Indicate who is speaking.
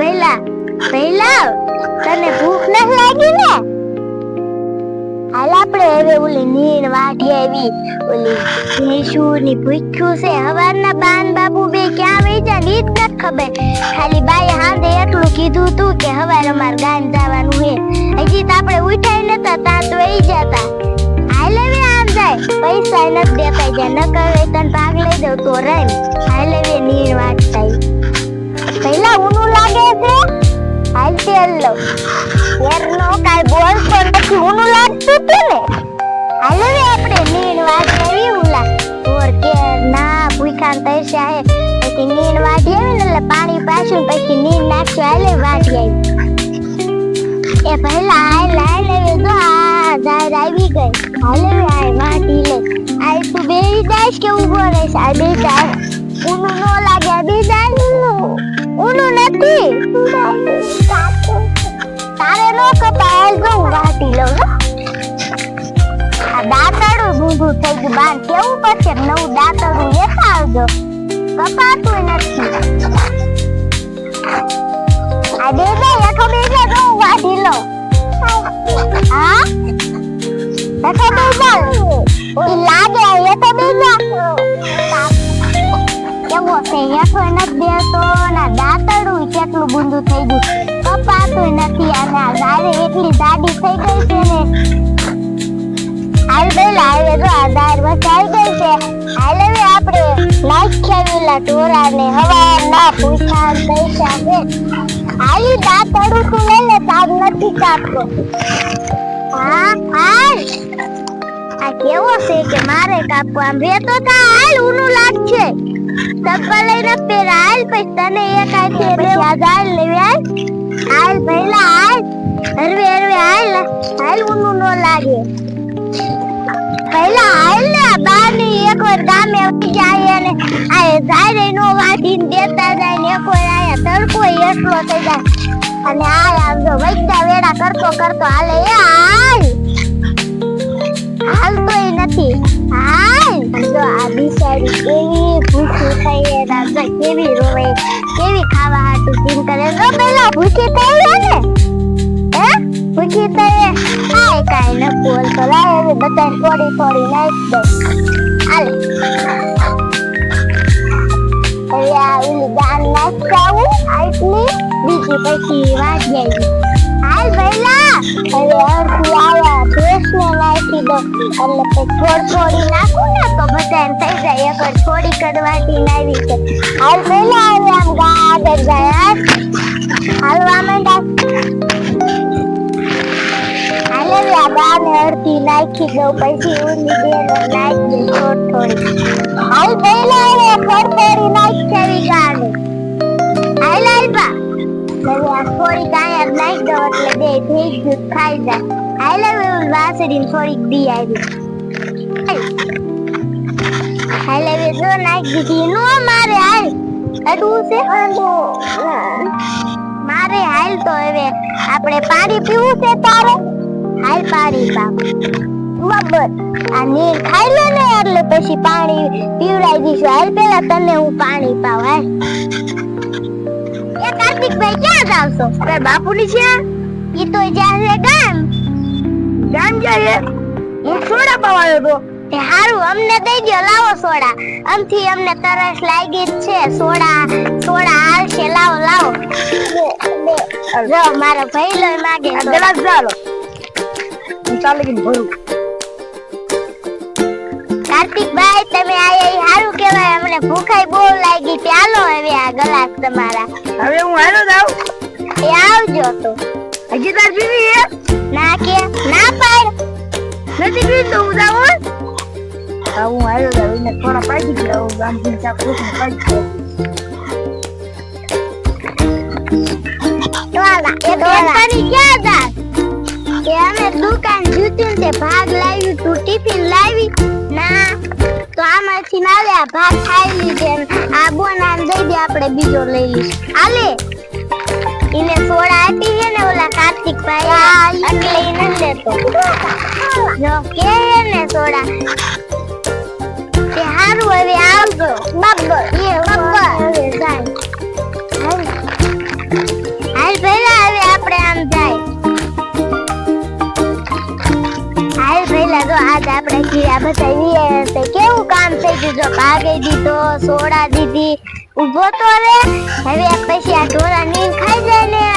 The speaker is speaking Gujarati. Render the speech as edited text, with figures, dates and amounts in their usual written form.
Speaker 1: ભઈલા ભઈલા તને ભૂખ ન લાગી ને? હાલ આપણે હવે ઓલી નીણ વાટી આવી ઓલી ભેંસુની ભૂખ્યું છે હવારના બાન બાબુ બે ક્યાં વઈ જા નીત ન ખબર ખાલી બાઈ હાંદે એટલું કીધું તું કે હવાર અમાર ગામ જવાનું હે હજી તો આપણે ઉઠાઈ નતા તાત વઈ જાતા હાલ હવે આમ જાય પૈસા ન દેતા જા ન કરે તને ભાગ લઈ દઉં તો રમ હાલ હવે નીણ વાટતા પહેલા ઊનું લાગે છે હાલ તેલ લો એરનો કાઈ બોલતો નથી ઊનું લાગતું તું ને હાલ હવે આપણે નીણ વાટી ઉલા ઓર કે ના ભૂખાન તૈસા હે પછી નીણ વાટી આવી ને એટલે પાણી પાછું પછી નીણ નાખ્યું હાલે વાટી આવી એ પહેલા હાલ હાલ હવે જો આ જાર આવી ગઈ હાલ હવે આ વાટી લે આ તું બે દાસ કે ઉભો રહેશ આ બે દાસ ઊનું નો લાગે બે દાસ ઊનું નથી તારે નો કપાય જો વાટી લો આ દાંતડું બૂંધું થઈ ગયું બાન કેવું પડશે નવું દાંતડું લેતા આવજો કપાતું નથી આ બે બે એઠો બે બે જો વાટી લો હા એઠો બે જા ઈ લાગે એઠો બે જા કેવો છે એઠો નથી દેતો ના દાંતડું કેટલું બૂંધું થઈ ગયું કપાતું નથી અને આ જારે એટલી જાડી થઈ ગઈ છે ને હાલ બેલા હવે જો આ દાર વસાઈ ગઈ છે હાલ હવે આપણે નાખ્યાવેલા ટોરાને હવા ના પૂછા પૈસા છે હાલી દાંતડું તું લઈ લે તાર નથી કાપતો હા હાલ આ કેવો છે કે મારે કાપવા આમ રેતો તા હાલ ઊનું લાગશે ડબ્બા લઈને પેલા હાલ પછી તને એક આથી પછી આ દાળ લેવી હાલ પહેલા હાલ હરવે હરવે હાલ હાલ ઊનું નો લાગે પહેલા હાલ ને બાની એક વાર ગામે જાય અને આ જાય નો વાટીને દેતા જાય ને એક વાર આયા તડકો એટલો થઈ જાય અને આમ જો વૈદા વેડા કરતો કરતો હાલે એ હાલ તોય નથી હાલ જો આ બિચારી કેવી ભૂખી થઈ રાજા કેવી રોવે કેવી ખાવા હાટું ચીન કરે જો પહેલા ભૂખી થઈ ને હે ભૂખી થઈ હાય કાઈ ન બોલતો લાય હવે બધા થોડી થોડી નાખી દો હાલ હવે આ ઓલી દાન નાખાવું આટલી બીજી પછી વાટી આવી હાલ પહેલા હવે અડધી આયા ભેંસને નાખી દો એટલે પછી થોડી નાખું ને તો બધાને થઈ જાય એક થોડી કડવાટી નાવી છે હાલ પહેલા હવે આમ આગળ જાય હાલવા માંડા હાલ હવે આ દાને અડધી નાખી દો પછી ઊંધી બેનો નાખી દો થોડી હાલ પહેલા હવે થોડી નાખી આવી ગાને હાલ હાલ બા હવે આ થોડી કાયા નાખી દો એટલે બે થઈ ગયું ખાઈ જાય હાલ હવે વાસળીને થોડીક દી આવી હાલ હવે જો નાખી દીધી નો મારે હાલ અડવું છે મારે હાલ તો હવે આપણે પાણી પીવું છે તારે હાલ પાણી પાવ બબર આ નીર ખાઈ લે ને એટલે પછી પાણી પીવડાવી દઈશું હાલ પેલા તને હું પાણી પાવ હાલ એ કાર્તિકભાઈ ક્યાં જાવ છો અરે બાપુની છે ઈ તો જાય ગામ ગામ જાય હું સોડા પવાયો તો તે હારું અમને દઈ દો લાવો સોડા અમથી અમને તરસ લાગી છે સોડા સોડા હાલશે લાવો લાવો જો મારો ભાઈ લો માગે ગ્લાસ ચાલો હું ચાલે કે ભરું કાર્તિકભાઈ તમે આયા હારું કહેવાય અમને ભૂખાઈ બહુ લાગી ચાલો હવે આ ગ્લાસ તમારા હવે હું હાલો જાવ એ આવજો તો હજી તાર પીવી હે ના કે ના પાડ નથી પીવી તો હું જાવ હું હાલો જાવ ને થોડા પાડી ગયો ગામ થી ચા પૂછને પાડી તો આલા એ પાણી ક્યાં જા કે અમે દુકાન જૂતું તે ભાગ લાવ્યું તું ટિફિન લાવી ના તો આમાંથી નાલે આ ભાગ ખાઈ લીધે આ બોનાન દઈ દે આપણે બીજો લઈ લઈશું આલે ઇને સોડા આપી છે ને ઓલા કાર્તિકભાઈ એટલે ઇને લેતો જો કે ને સોડા તે હારું હવે આવજો બબ્બર એ બબ્બર હવે જાય તો આજ આપણે કીડા બતાવીએ તે કેવું કામ થઈ ગયું જો ભાગી દીધો સોડા દીધી ઊભો તો હવે પછી આ ઢોરા નીંદ ખાઈ જાય ને